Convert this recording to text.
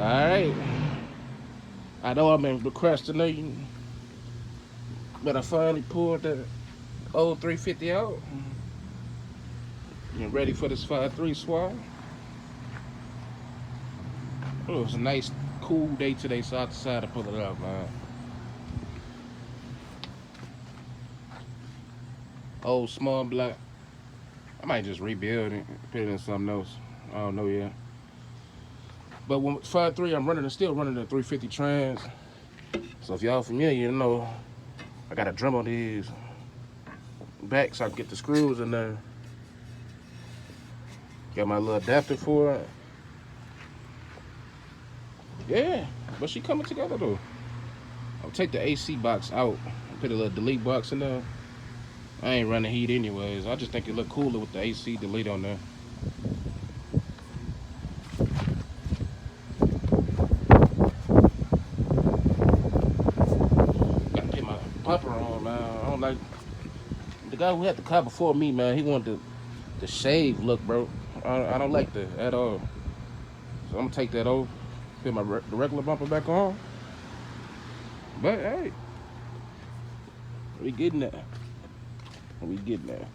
Alright. I know I've been procrastinating, but I finally pulled the old 350 out. Getting ready for this 5.3 swap. Oh, it was a nice, cool day today, so I decided to pull it out, man. Old small block. I might just rebuild it, put it in something else. I don't know yet. But when 5.3, I'm still running the 350 trans. So if y'all familiar, you know, I got a drum on these back so I can get the screws in there. Got my little adapter for it. Yeah, but she coming together though. I'll take the AC box out and put a little delete box in there. I ain't running heat anyways. I just think it look cooler with the AC delete on there. Gotta get my bumper on, man. I don't like the guy who had the car before me, man. He wanted the shave look, bro. I don't like that at all. So I'm gonna take that off, put my the regular bumper back on. But hey, we getting there. We getting there.